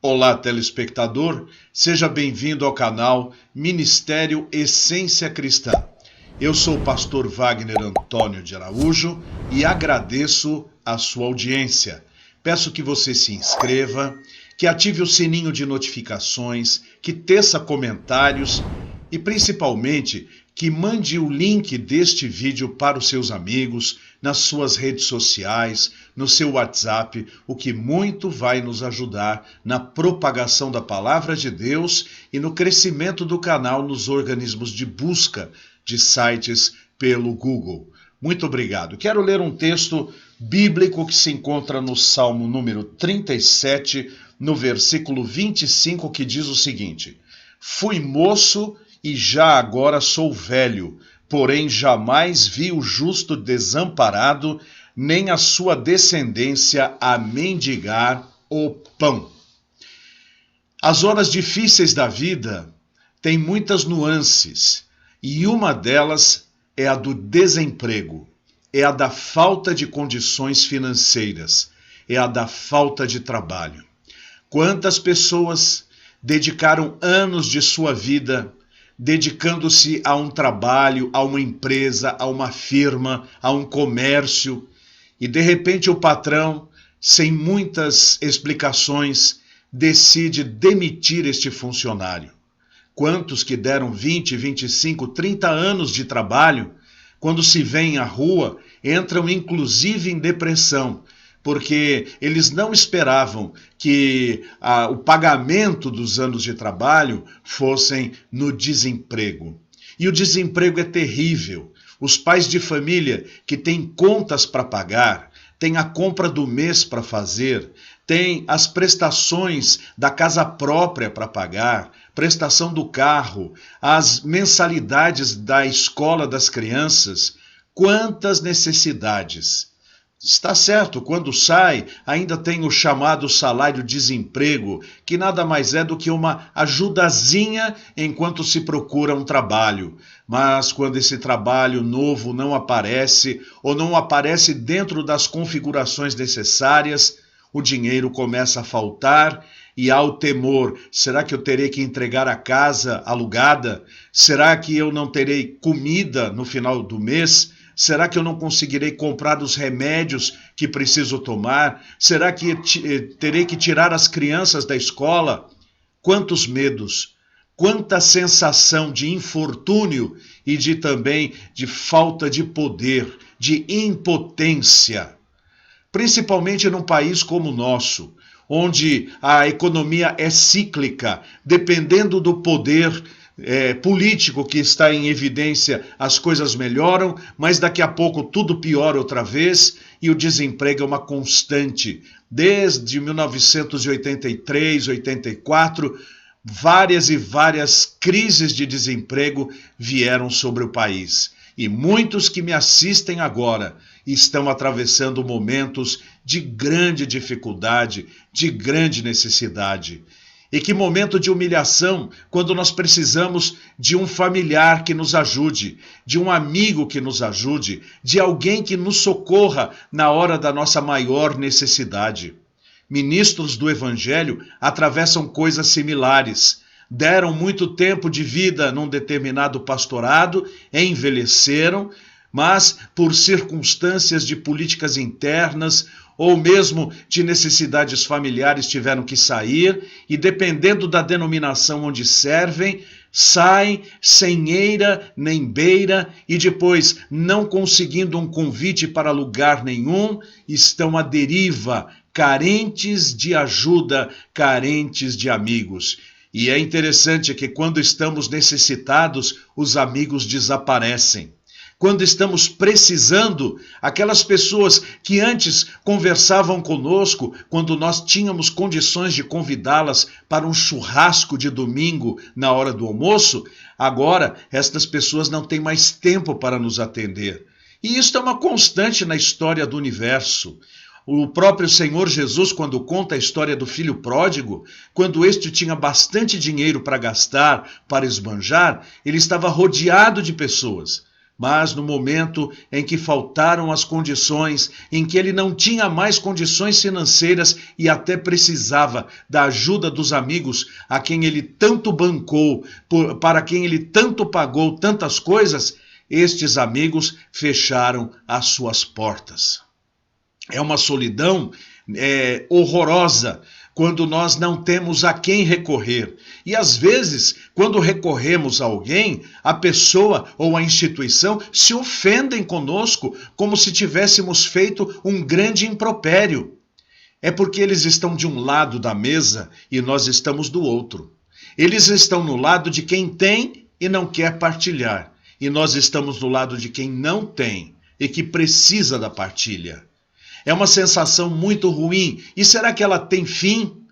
Olá, telespectador, seja bem-vindo ao canal Ministério Essência Cristã. Eu sou o pastor Wagner Antônio de Araújo e agradeço a sua audiência. Peço que você se inscreva, que ative o sininho de notificações, que teça comentários e principalmente que mande o link deste vídeo para os seus amigos, nas suas redes sociais, no seu WhatsApp, o que muito vai nos ajudar na propagação da palavra de Deus e no crescimento do canal nos organismos de busca de sites pelo Google. Muito obrigado. Quero ler um texto bíblico que se encontra no Salmo número 37, no versículo 25, que diz o seguinte: Fui moço e já agora sou velho, porém jamais vi o justo desamparado, nem a sua descendência a mendigar o pão. As horas difíceis da vida têm muitas nuances, e uma delas é a do desemprego, é a da falta de condições financeiras, é a da falta de trabalho. Quantas pessoas dedicaram anos de sua vida dedicando-se a um trabalho, a uma empresa, a uma firma, a um comércio, e de repente o patrão, sem muitas explicações, decide demitir este funcionário. Quantos que deram 20, 25, 30 anos de trabalho, quando se vêem à rua, entram inclusive em depressão, porque eles não esperavam que o pagamento dos anos de trabalho fossem no desemprego. E o desemprego é terrível. Os pais de família que têm contas para pagar, têm a compra do mês para fazer, têm as prestações da casa própria para pagar, prestação do carro, as mensalidades da escola das crianças. Quantas necessidades! Está certo, quando sai, ainda tem o chamado salário-desemprego, que nada mais é do que uma ajudazinha enquanto se procura um trabalho. Mas quando esse trabalho novo não aparece, ou não aparece dentro das configurações necessárias, o dinheiro começa a faltar e há o temor: será que eu terei que entregar a casa alugada? Será que eu não terei comida no final do mês? Será que eu não conseguirei comprar os remédios que preciso tomar? Será que terei que tirar as crianças da escola? Quantos medos, quanta sensação de infortúnio e também de falta de poder, de impotência. Principalmente num país como o nosso, onde a economia é cíclica, dependendo do poder político que está em evidência, as coisas melhoram, mas daqui a pouco tudo piora outra vez e o desemprego é uma constante. Desde 1983, 84, várias e várias crises de desemprego vieram sobre o país. E muitos que me assistem agora estão atravessando momentos de grande dificuldade, de grande necessidade. E que momento de humilhação quando nós precisamos de um familiar que nos ajude, de um amigo que nos ajude, de alguém que nos socorra na hora da nossa maior necessidade. Ministros do Evangelho atravessam coisas similares. Deram muito tempo de vida num determinado pastorado, envelheceram, mas por circunstâncias de políticas internas ou mesmo de necessidades familiares tiveram que sair e, dependendo da denominação onde servem, saem sem eira nem beira e depois, não conseguindo um convite para lugar nenhum, estão à deriva, carentes de ajuda, carentes de amigos. E é interessante que quando estamos necessitados, os amigos desaparecem. Quando estamos precisando, aquelas pessoas que antes conversavam conosco, quando nós tínhamos condições de convidá-las para um churrasco de domingo na hora do almoço, agora estas pessoas não têm mais tempo para nos atender. E isso é uma constante na história do universo. O próprio Senhor Jesus, quando conta a história do filho pródigo, quando este tinha bastante dinheiro para gastar, para esbanjar, ele estava rodeado de pessoas. Mas no momento em que faltaram as condições, em que ele não tinha mais condições financeiras e até precisava da ajuda dos amigos a quem ele tanto bancou, para quem ele tanto pagou tantas coisas, estes amigos fecharam as suas portas. É uma solidão horrorosa, quando nós não temos a quem recorrer. E às vezes, quando recorremos a alguém, a pessoa ou a instituição se ofendem conosco como se tivéssemos feito um grande impropério. É porque eles estão de um lado da mesa e nós estamos do outro. Eles estão no lado de quem tem e não quer partilhar. E nós estamos do lado de quem não tem e que precisa da partilha. É uma sensação muito ruim. E será que ela tem fim?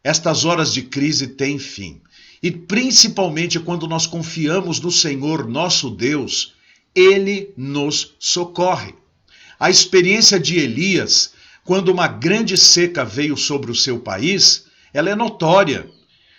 Estas horas de crise têm fim. E principalmente quando nós confiamos no Senhor nosso Deus, Ele nos socorre. A experiência de Elias, quando uma grande seca veio sobre o seu país, ela é notória.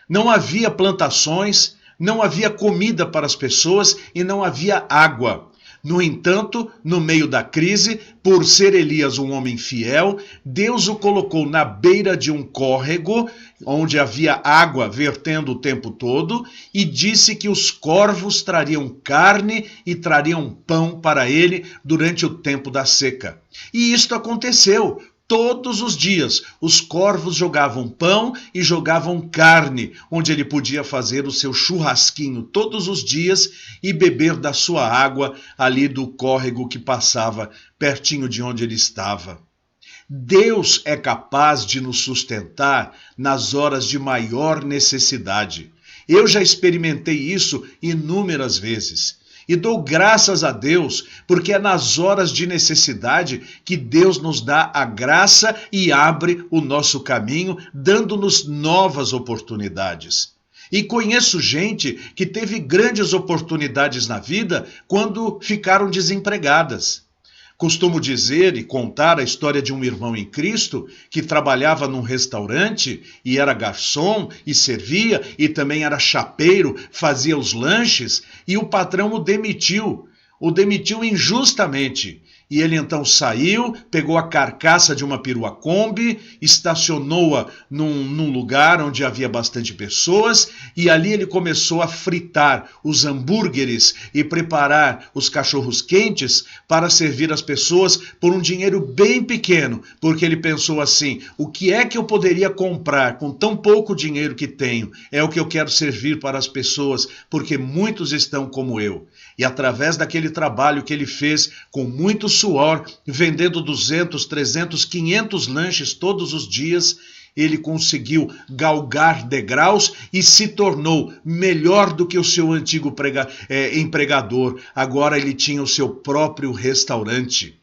Não havia plantações, não havia comida para as pessoas e não havia água. No entanto, no meio da crise, por ser Elias um homem fiel, Deus o colocou na beira de um córrego, onde havia água vertendo o tempo todo, e disse que os corvos trariam carne e trariam pão para ele durante o tempo da seca. E isto aconteceu. Todos os dias, os corvos jogavam pão e jogavam carne, onde ele podia fazer o seu churrasquinho todos os dias e beber da sua água ali do córrego que passava pertinho de onde ele estava. Deus é capaz de nos sustentar nas horas de maior necessidade. Eu já experimentei isso inúmeras vezes. E dou graças a Deus, porque é nas horas de necessidade que Deus nos dá a graça e abre o nosso caminho, dando-nos novas oportunidades. E conheço gente que teve grandes oportunidades na vida quando ficaram desempregadas. Costumo dizer e contar a história de um irmão em Cristo que trabalhava num restaurante e era garçom e servia e também era chapeiro, fazia os lanches e o patrão o demitiu injustamente. E ele então saiu, pegou a carcaça de uma perua Kombi, estacionou-a num lugar onde havia bastante pessoas e ali ele começou a fritar os hambúrgueres e preparar os cachorros quentes para servir as pessoas por um dinheiro bem pequeno, porque ele pensou assim, o que é que eu poderia comprar com tão pouco dinheiro que tenho? É o que eu quero servir para as pessoas, porque muitos estão como eu. E através daquele trabalho que ele fez com muito suor, vendendo 200, 300, 500 lanches todos os dias, ele conseguiu galgar degraus e se tornou melhor do que o seu antigo empregador. Agora ele tinha o seu próprio restaurante.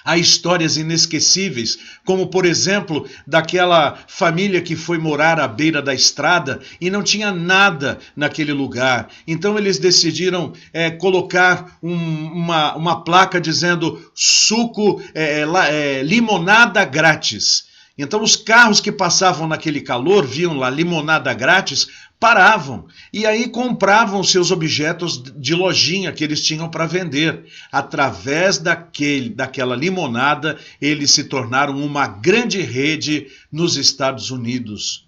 Há histórias inesquecíveis, como por exemplo, daquela família que foi morar à beira da estrada e não tinha nada naquele lugar. Então eles decidiram colocar uma placa dizendo limonada grátis. Então os carros que passavam naquele calor, viam lá limonada grátis, paravam e aí compravam seus objetos de lojinha que eles tinham para vender. Através daquela limonada, eles se tornaram uma grande rede nos Estados Unidos.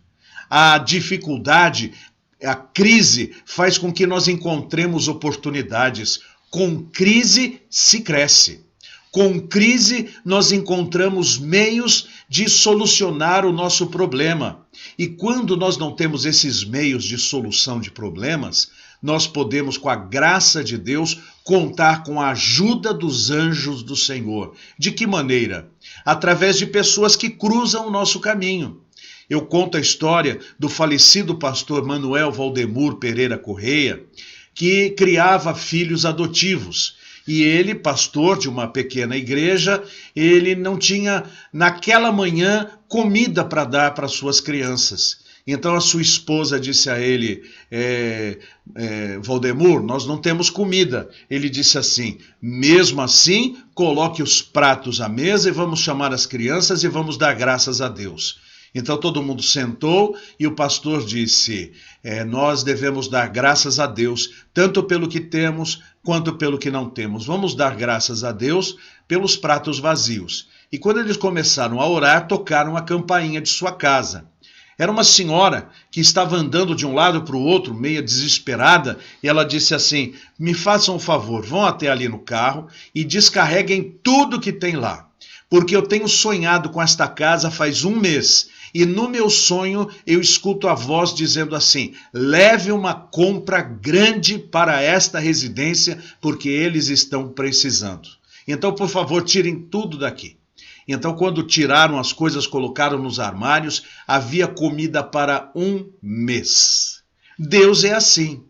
A dificuldade, a crise faz com que nós encontremos oportunidades. Com crise se cresce. Com crise, nós encontramos meios de solucionar o nosso problema. E quando nós não temos esses meios de solução de problemas, nós podemos, com a graça de Deus, contar com a ajuda dos anjos do Senhor. De que maneira? Através de pessoas que cruzam o nosso caminho. Eu conto a história do falecido pastor Manuel Valdemur Pereira Correia, que criava filhos adotivos. E ele, pastor de uma pequena igreja, ele não tinha, naquela manhã, comida para dar para suas crianças. Então a sua esposa disse a ele, Valdemur, nós não temos comida. Ele disse assim, mesmo assim, coloque os pratos à mesa e vamos chamar as crianças e vamos dar graças a Deus. Então todo mundo sentou e o pastor disse, nós devemos dar graças a Deus, tanto pelo que temos quanto pelo que não temos. Vamos dar graças a Deus pelos pratos vazios. E quando eles começaram a orar, tocaram a campainha de sua casa. Era uma senhora que estava andando de um lado para o outro, meio desesperada, e ela disse assim, me façam um favor, vão até ali no carro e descarreguem tudo que tem lá. Porque eu tenho sonhado com esta casa faz 1 mês, e no meu sonho eu escuto a voz dizendo assim, leve uma compra grande para esta residência, porque eles estão precisando. Então, por favor, tirem tudo daqui. Então, quando tiraram as coisas, colocaram nos armários, havia comida para 1 mês. Deus é assim.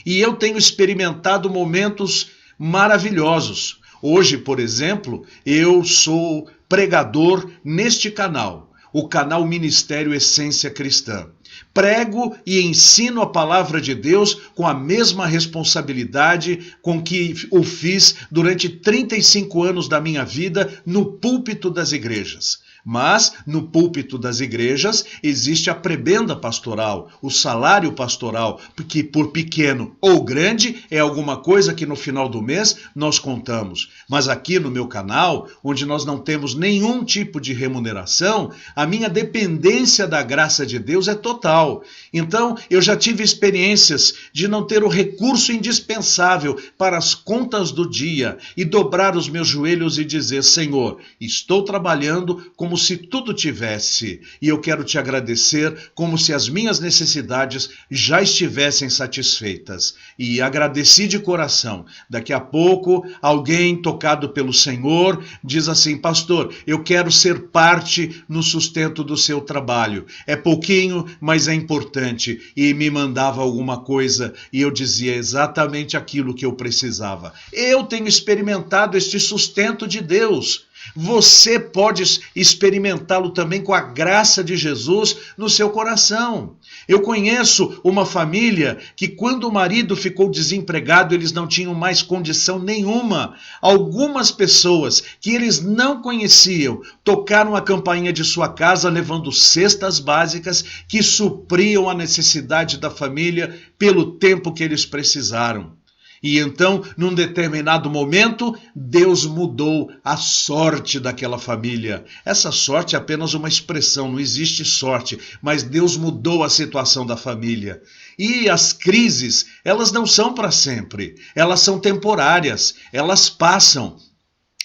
E eu tenho experimentado momentos maravilhosos. Hoje, por exemplo, eu sou pregador neste canal, o canal Ministério Essência Cristã. Prego e ensino a palavra de Deus com a mesma responsabilidade com que o fiz durante 35 anos da minha vida no púlpito das igrejas. Mas, no púlpito das igrejas, existe a prebenda pastoral, o salário pastoral, que por pequeno ou grande é alguma coisa que no final do mês nós contamos. Mas aqui no meu canal, onde nós não temos nenhum tipo de remuneração, a minha dependência da graça de Deus é total. Então, eu já tive experiências de não ter o recurso indispensável para as contas do dia e dobrar os meus joelhos e dizer, Senhor, estou trabalhando como se tudo tivesse, e eu quero te agradecer como se as minhas necessidades já estivessem satisfeitas. E agradeci de coração. Daqui a pouco, alguém tocado pelo Senhor diz assim, pastor, eu quero ser parte no sustento do seu trabalho. É pouquinho, mas é importante. E me mandava alguma coisa e eu dizia exatamente aquilo que eu precisava. Eu tenho experimentado este sustento de Deus. Você pode experimentá-lo também com a graça de Jesus no seu coração. Eu conheço uma família que quando o marido ficou desempregado, eles não tinham mais condição nenhuma. Algumas pessoas que eles não conheciam tocaram a campainha de sua casa levando cestas básicas que supriam a necessidade da família pelo tempo que eles precisaram. E então, num determinado momento, Deus mudou a sorte daquela família. Essa sorte é apenas uma expressão, não existe sorte, mas Deus mudou a situação da família. E as crises, elas não são para sempre, elas são temporárias, elas passam.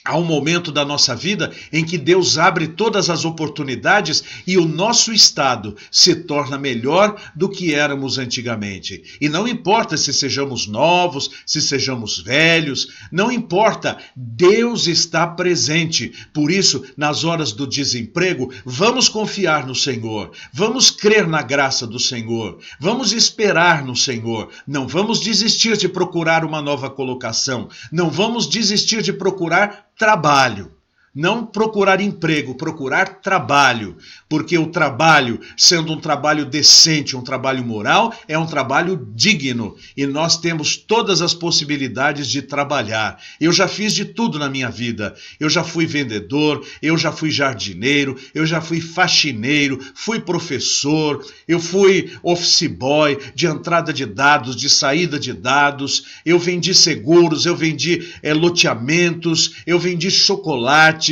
Há um momento da nossa vida em que Deus abre todas as oportunidades e o nosso estado se torna melhor do que éramos antigamente. E não importa se sejamos novos, se sejamos velhos, não importa, Deus está presente. Por isso, nas horas do desemprego, vamos confiar no Senhor, vamos crer na graça do Senhor, vamos esperar no Senhor, não vamos desistir de procurar uma nova colocação, não vamos desistir de procurar trabalho. Não procurar emprego, procurar trabalho, porque o trabalho, sendo um trabalho decente, um trabalho moral, é um trabalho digno e nós temos todas as possibilidades de trabalhar. Eu já fiz de tudo na minha vida, eu já fui vendedor, eu já fui jardineiro, eu já fui faxineiro, fui professor, eu fui office boy, de entrada de dados, de saída de dados, eu vendi seguros, eu vendi loteamentos, eu vendi chocolate,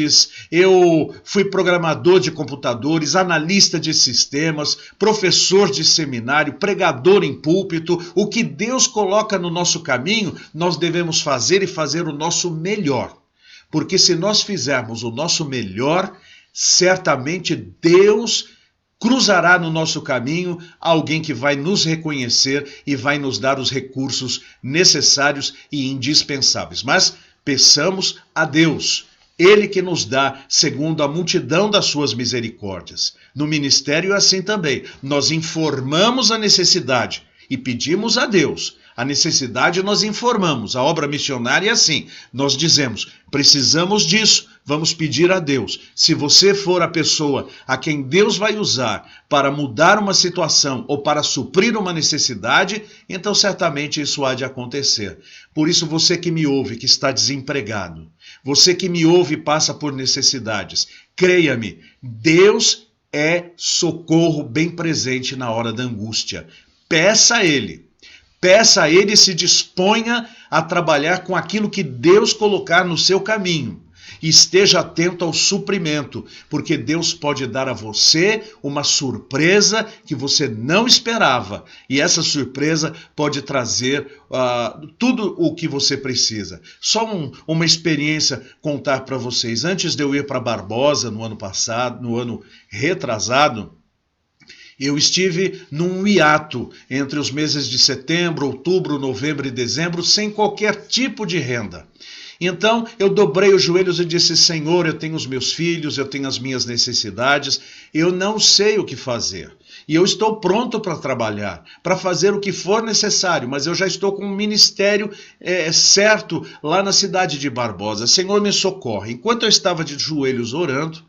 eu fui programador de computadores, analista de sistemas, professor de seminário, pregador em púlpito. O que Deus coloca no nosso caminho, nós devemos fazer e fazer o nosso melhor. Porque se nós fizermos o nosso melhor, certamente Deus cruzará no nosso caminho alguém que vai nos reconhecer e vai nos dar os recursos necessários e indispensáveis. Mas peçamos a Deus. Ele que nos dá segundo a multidão das suas misericórdias. No ministério é assim também. Nós informamos a necessidade e pedimos a Deus. A necessidade nós informamos. A obra missionária é assim. Nós dizemos, precisamos disso, vamos pedir a Deus. Se você for a pessoa a quem Deus vai usar para mudar uma situação ou para suprir uma necessidade, então certamente isso há de acontecer. Por isso você que me ouve, que está desempregado, você que me ouve e passa por necessidades, creia-me, Deus é socorro bem presente na hora da angústia. Peça a Ele. Peça a Ele e se disponha a trabalhar com aquilo que Deus colocar no seu caminho. Esteja atento ao suprimento, porque Deus pode dar a você uma surpresa que você não esperava. E essa surpresa pode trazer tudo o que você precisa. Só uma experiência contar para vocês. Antes de eu ir para Barbosa no ano passado, no ano retrasado, eu estive num hiato entre os meses de setembro, outubro, novembro e dezembro, sem qualquer tipo de renda. Então eu dobrei os joelhos e disse: Senhor, eu tenho os meus filhos, eu tenho as minhas necessidades, eu não sei o que fazer. E eu estou pronto para trabalhar, para fazer o que for necessário, mas eu já estou com um ministério certo lá na cidade de Barbosa. Senhor, me socorre. Enquanto eu estava de joelhos orando,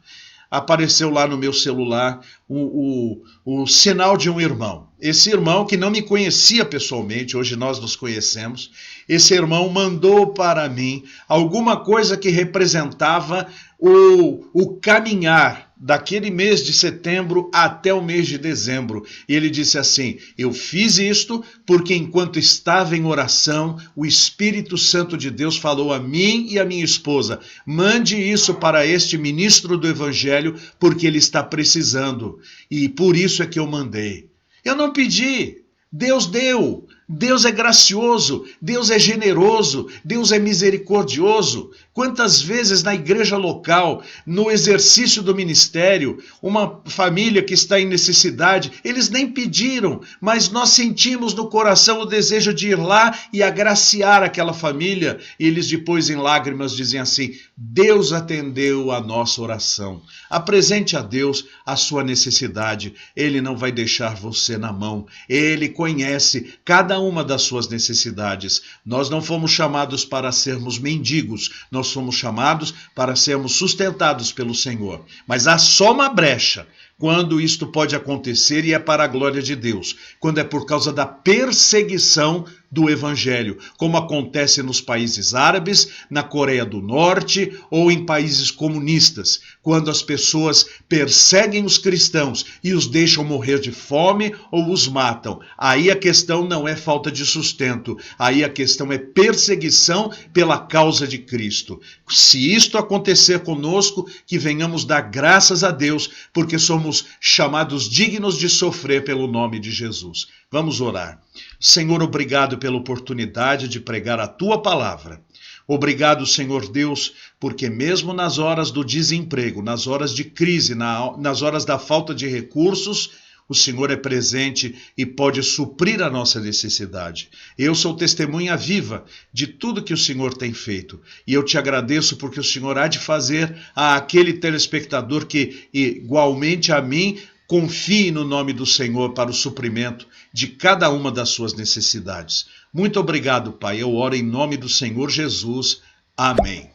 apareceu lá no meu celular o sinal de um irmão. Esse irmão, que não me conhecia pessoalmente, hoje nós nos conhecemos, esse irmão mandou para mim alguma coisa que representava o caminhar daquele mês de setembro até o mês de dezembro. E ele disse assim: eu fiz isto porque enquanto estava em oração, o Espírito Santo de Deus falou a mim e a minha esposa: mande isso para este ministro do Evangelho, porque ele está precisando. E por isso é que eu mandei. Eu não pedi, Deus deu. Deus é gracioso, Deus é generoso, Deus é misericordioso. Quantas vezes na igreja local, no exercício do ministério, uma família que está em necessidade, eles nem pediram, mas nós sentimos no coração o desejo de ir lá e agraciar aquela família. E eles depois em lágrimas dizem assim: Deus atendeu a nossa oração. Apresente a Deus a sua necessidade, Ele não vai deixar você na mão. Ele conhece cada uma das suas necessidades. Nós não fomos chamados para sermos mendigos, nós fomos chamados para sermos sustentados pelo Senhor. Mas há só uma brecha quando isto pode acontecer, e é para a glória de Deus, quando é por causa da perseguição do Evangelho, como acontece nos países árabes, na Coreia do Norte ou em países comunistas, quando as pessoas perseguem os cristãos e os deixam morrer de fome ou os matam. Aí a questão não é falta de sustento, aí a questão é perseguição pela causa de Cristo. Se isto acontecer conosco, que venhamos dar graças a Deus, porque somos chamados dignos de sofrer pelo nome de Jesus. Vamos orar. Senhor, obrigado pela oportunidade de pregar a Tua palavra. Obrigado, Senhor Deus, porque mesmo nas horas do desemprego, nas horas de crise, nas horas da falta de recursos, o Senhor é presente e pode suprir a nossa necessidade. Eu sou testemunha viva de tudo que o Senhor tem feito. E eu te agradeço porque o Senhor há de fazer àquele telespectador que, igualmente a mim, confie no nome do Senhor para o suprimento de cada uma das suas necessidades. Muito obrigado, Pai. Eu oro em nome do Senhor Jesus. Amém.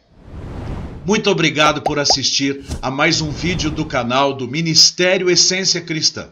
Muito obrigado por assistir a mais um vídeo do canal do Ministério Essência Cristã.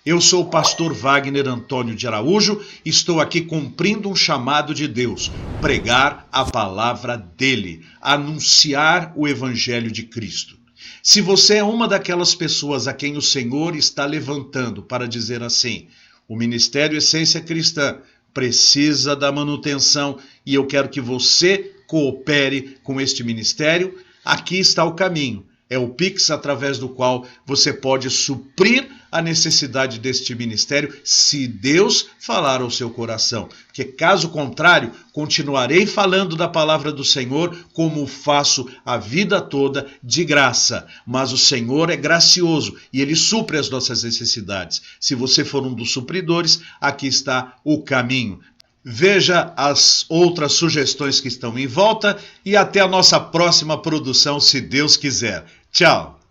Eu sou o pastor Wagner Antônio de Araújo e estou aqui cumprindo um chamado de Deus: pregar a palavra dele, anunciar o Evangelho de Cristo. Se você é uma daquelas pessoas a quem o Senhor está levantando para dizer assim: o Ministério Essência Cristã precisa da manutenção e eu quero que você coopere com este ministério, aqui está o caminho. É o Pix através do qual você pode suprir a necessidade deste ministério, se Deus falar ao seu coração. Porque caso contrário, continuarei falando da palavra do Senhor como faço a vida toda de graça. Mas o Senhor é gracioso e Ele supre as nossas necessidades. Se você for um dos supridores, aqui está o caminho. Veja as outras sugestões que estão em volta e até a nossa próxima produção, se Deus quiser. Tchau!